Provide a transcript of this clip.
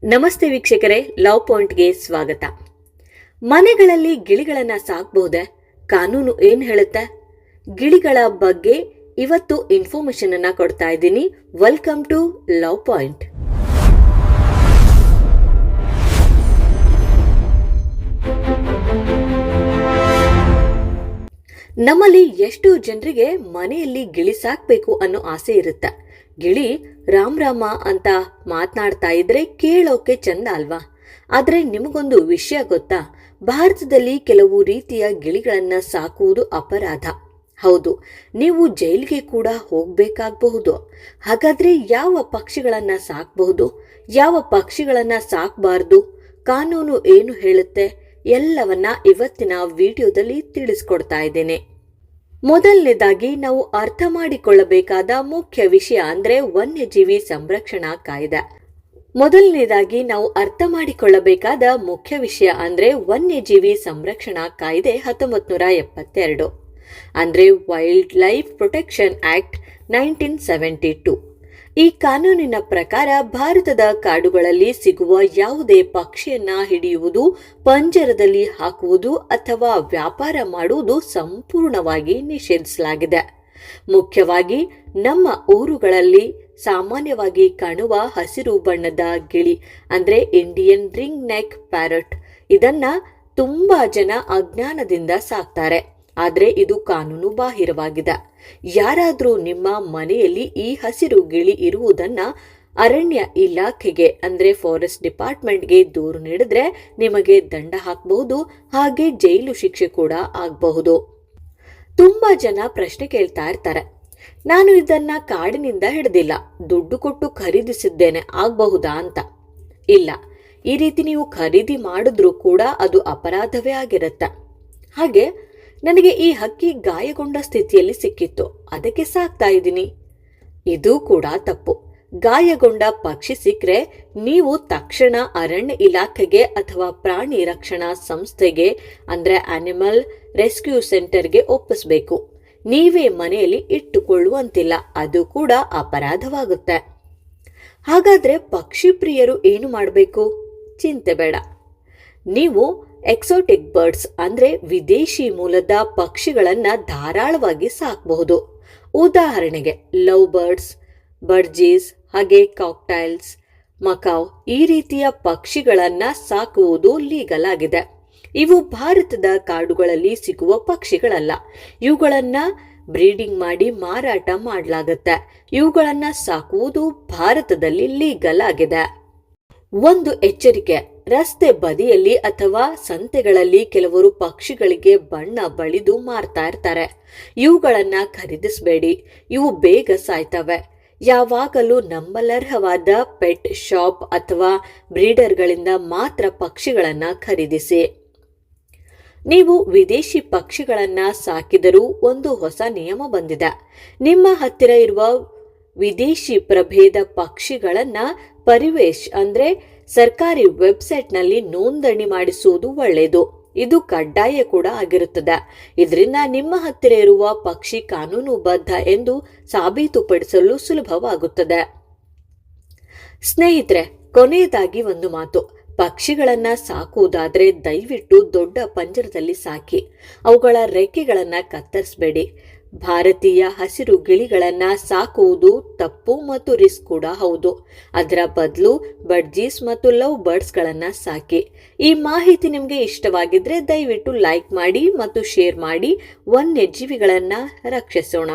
ನಮಸ್ತೆ ವೀಕ್ಷಕರೇ, ಲವ್ ಪಾಯಿಂಟ್ಗೆ ಸ್ವಾಗತ. ಮನೆಗಳಲ್ಲಿ ಗಿಳಿಗಳನ್ನ ಸಾಕಬಹುದೇ? ಕಾನೂನು ಏನ್ ಹೇಳುತ್ತೆ? ಗಿಳಿಗಳ ಬಗ್ಗೆ ಇವತ್ತು ಇನ್ಫಾರ್ಮೇಶನ್ ಅನ್ನ ಕೊಡ್ತಾ ಇದ್ದೀನಿ. Welcome to love point. ನಮ್ಮಲ್ಲಿ ಎಷ್ಟು ಜನರಿಗೆ ಮನೆಯಲ್ಲಿ ಗಿಳಿ ಸಾಕ್ಬೇಕು ಅನ್ನೋ ಆಸೆ ಇರುತ್ತೆ. ಗಿಳಿ ರಾಮ್ ರಾಮ ಅಂತ ಮಾತನಾಡ್ತಾ ಇದ್ರೆ ಕೇಳೋಕೆ ಚಂದ ಅಲ್ವಾ? ಆದ್ರೆ ನಿಮಗೊಂದು ವಿಷಯ ಗೊತ್ತಾ? ಭಾರತದಲ್ಲಿ ಕೆಲವು ರೀತಿಯ ಗಿಳಿಗಳನ್ನ ಸಾಕುವುದು ಅಪರಾಧ. ಹೌದು, ನೀವು ಜೈಲಿಗೆ ಕೂಡ ಹೋಗ್ಬೇಕಾಗಬಹುದು. ಹಾಗಾದ್ರೆ ಯಾವ ಪಕ್ಷಿಗಳನ್ನ ಸಾಕಬಹುದು, ಯಾವ ಪಕ್ಷಿಗಳನ್ನ ಸಾಕಬಾರ್ದು, ಕಾನೂನು ಏನು ಹೇಳುತ್ತೆ, ಎಲ್ಲವನ್ನ ಇವತ್ತಿನ ವಿಡಿಯೋದಲ್ಲಿ ತಿಳಿಸ್ಕೊಡ್ತಾ ಇದ್ದೇನೆ. ಮೊದಲನೇದಾಗಿ ನಾವು ಅರ್ಥ ಮಾಡಿಕೊಳ್ಳಬೇಕಾದ ಮುಖ್ಯ ವಿಷಯ ಅಂದ್ರೆ ವನ್ಯಜೀವಿ ಸಂರಕ್ಷಣಾ ಕಾಯ್ದೆ. ವನ್ಯಜೀವಿ ಸಂರಕ್ಷಣಾ ಕಾಯ್ದೆ 1972 ಅಂದ್ರೆ ವೈಲ್ಡ್ ಲೈಫ್ ಪ್ರೊಟೆಕ್ಷನ್ ಆಕ್ಟ್ 1972. ಈ ಕಾನೂನಿನ ಪ್ರಕಾರ ಭಾರತದ ಕಾಡುಗಳಲ್ಲಿ ಸಿಗುವ ಯಾವುದೇ ಪಕ್ಷಿಯನ್ನ ಹಿಡಿಯುವುದು, ಪಂಜರದಲ್ಲಿ ಹಾಕುವುದು ಅಥವಾ ವ್ಯಾಪಾರ ಮಾಡುವುದು ಸಂಪೂರ್ಣವಾಗಿ ನಿಷೇಧಿಸಲಾಗಿದೆ. ಮುಖ್ಯವಾಗಿ ನಮ್ಮ ಊರುಗಳಲ್ಲಿ ಸಾಮಾನ್ಯವಾಗಿ ಕಾಣುವ ಹಸಿರು ಬಣ್ಣದ ಗಿಳಿ ಅಂದ್ರೆ ಇಂಡಿಯನ್ ರಿಂಗ್ ನೆಕ್ ಪ್ಯಾರಟ್, ಇದನ್ನ ತುಂಬಾ ಜನ ಅಜ್ಞಾನದಿಂದ ಸಾಕ್ತಾರೆ. ಆದ್ರೆ ಇದು ಕಾನೂನು ಬಾಹಿರವಾಗಿದೆ. ಯಾರಾದ್ರೂ ನಿಮ್ಮ ಮನೆಯಲ್ಲಿ ಈ ಹಸಿರು ಗಿಳಿ ಇರುವುದನ್ನ ಅರಣ್ಯ ಇಲಾಖೆಗೆ ಅಂದ್ರೆ ಫಾರೆಸ್ಟ್ ಡಿಪಾರ್ಟ್ಮೆಂಟ್ಗೆ ದೂರು ನೀಡಿದ್ರೆ ನಿಮಗೆ ದಂಡ ಹಾಕಬಹುದು, ಹಾಗೆ ಜೈಲು ಶಿಕ್ಷೆ ಕೂಡ ಆಗಬಹುದು. ತುಂಬಾ ಜನ ಪ್ರಶ್ನೆ ಕೇಳ್ತಾ ಇರ್ತಾರೆ, ನಾನು ಇದನ್ನ ಕಾಡಿನಿಂದ ಹಿಡಿದಿಲ್ಲ, ದುಡ್ಡು ಕೊಟ್ಟು ಖರೀದಿಸಿದ್ದೇನೆ, ಆಗಬಹುದಾ ಅಂತ. ಇಲ್ಲ, ಈ ರೀತಿ ನೀವು ಖರೀದಿ ಮಾಡಿದ್ರೂ ಕೂಡ ಅದು ಅಪರಾಧವೇ ಆಗಿರುತ್ತೆ. ಹಾಗೆ ನನಗೆ ಈ ಹಕ್ಕಿ ಗಾಯಗೊಂಡ ಸ್ಥಿತಿಯಲ್ಲಿ ಸಿಕ್ಕಿತ್ತು, ಅದಕ್ಕೆ ಸಾಕ್ತಾ ಇದ್ದೀನಿ, ಇದು ಕೂಡ ತಪ್ಪು. ಗಾಯಗೊಂಡ ಪಕ್ಷಿ ಸಿಕ್ಕರೆ ನೀವು ತಕ್ಷಣ ಅರಣ್ಯ ಇಲಾಖೆಗೆ ಅಥವಾ ಪ್ರಾಣಿ ರಕ್ಷಣಾ ಸಂಸ್ಥೆಗೆ ಅಂದ್ರೆ ಅನಿಮಲ್ ರೆಸ್ಕ್ಯೂ ಸೆಂಟರ್ಗೆ ಒಪ್ಪಿಸಬೇಕು. ನೀವೇ ಮನೆಯಲ್ಲಿ ಇಟ್ಟುಕೊಳ್ಳುವಂತಿಲ್ಲ, ಅದು ಕೂಡ ಅಪರಾಧವಾಗುತ್ತೆ. ಹಾಗಾದ್ರೆ ಪಕ್ಷಿ ಪ್ರಿಯರು ಏನು ಮಾಡಬೇಕು? ಚಿಂತೆ ಬೇಡ. ನೀವು ಎಕ್ಸೋಟಿಕ್ ಬರ್ಡ್ಸ್ ಅಂದ್ರೆ ವಿದೇಶಿ ಮೂಲದ ಪಕ್ಷಿಗಳನ್ನ ಧಾರಾಳವಾಗಿ ಸಾಕಬಹುದು. ಉದಾಹರಣೆಗೆ ಲವ್ ಬರ್ಡ್ಸ್, ಬರ್ಜೀಸ್, ಹಾಗೆ ಕಾಕ್ಟೈಲ್ಸ್, ಮಕಾವ್ ಈ ರೀತಿಯ ಪಕ್ಷಿಗಳನ್ನ ಸಾಕುವುದು ಲೀಗಲ್ ಆಗಿದೆ. ಇವು ಭಾರತದ ಕಾಡುಗಳಲ್ಲಿ ಸಿಗುವ ಪಕ್ಷಿಗಳಲ್ಲ. ಇವುಗಳನ್ನ ಬ್ರೀಡಿಂಗ್ ಮಾಡಿ ಮಾರಾಟ ಮಾಡಲಾಗುತ್ತೆ. ಇವುಗಳನ್ನ ಸಾಕುವುದು ಭಾರತದಲ್ಲಿ ಲೀಗಲ್ ಆಗಿದೆ. ಒಂದು ಎಚ್ಚರಿಕೆ, ರಸ್ತೆ ಬದಿಯಲ್ಲಿ ಅಥವಾ ಸಂತೆಗಳಲ್ಲಿ ಕೆಲವರು ಪಕ್ಷಿಗಳಿಗೆ ಬಣ್ಣ ಬಳಿದು ಮಾರ್ತಾ ಇರ್ತಾರೆ. ಇವುಗಳನ್ನ ಖರೀದಿಸಬೇಡಿ, ಇವು ಬೇಗ ಸಾಯ್ತವೆ. ಯಾವಾಗಲೂ ನಂಬಲರ್ಹವಾದ ಪೆಟ್ ಶಾಪ್ ಅಥವಾ ಬ್ರೀಡರ್ಗಳಿಂದ ಮಾತ್ರ ಪಕ್ಷಿಗಳನ್ನ ಖರೀದಿಸಿ. ನೀವು ವಿದೇಶಿ ಪಕ್ಷಿಗಳನ್ನ ಸಾಕಿದರೂ ಒಂದು ಹೊಸ ನಿಯಮ ಬಂದಿದೆ. ನಿಮ್ಮ ಹತ್ತಿರ ಇರುವ ವಿದೇಶಿ ಪ್ರಭೇದ ಪಕ್ಷಿಗಳನ್ನ ಪರಿವೇಶ್ ಅಂದ್ರೆ ಸರ್ಕಾರಿ ವೆಬ್ಸೈಟ್ ನಲ್ಲಿ ನೋಂದಣಿ ಮಾಡಿಸುವುದು ಒಳ್ಳೆಯದು. ಇದು ಕಡ್ಡಾಯ ಕೂಡ ಆಗಿರುತ್ತದೆ. ಇದರಿಂದ ನಿಮ್ಮ ಹತ್ತಿರ ಇರುವ ಪಕ್ಷಿ ಕಾನೂನುಬದ್ಧ ಎಂದು ಸಾಬೀತುಪಡಿಸಲು ಸುಲಭವಾಗುತ್ತದೆ. ಸ್ನೇಹಿತರೆ, ಕೊನೆಯದಾಗಿ ಒಂದು ಮಾತು, ಪಕ್ಷಿಗಳನ್ನ ಸಾಕುವುದಾದ್ರೆ ದಯವಿಟ್ಟು ದೊಡ್ಡ ಪಂಜರದಲ್ಲಿ ಸಾಕಿ. ಅವುಗಳ ರೆಕ್ಕೆಗಳನ್ನ ಕತ್ತರಿಸಬೇಡಿ. ಭಾರತೀಯ ಹಸಿರು ಗಿಳಿಗಳನ್ನ ಸಾಕುವುದು ತಪ್ಪು ಮತ್ತು ರಿಸ್ಕ್ ಕೂಡ ಹೌದು. ಅದರ ಬದಲು ಬರ್ಜೀಸ್ ಮತ್ತು ಲವ್ ಬರ್ಡ್ಸ್ ಗಳನ್ನ ಸಾಕಿ. ಈ ಮಾಹಿತಿ ನಿಮ್ಗೆ ಇಷ್ಟವಾಗಿದ್ರೆ ದಯವಿಟ್ಟು ಲೈಕ್ ಮಾಡಿ ಮತ್ತು ಶೇರ್ ಮಾಡಿ. ವನ್ಯಜೀವಿಗಳನ್ನ ರಕ್ಷಿಸೋಣ.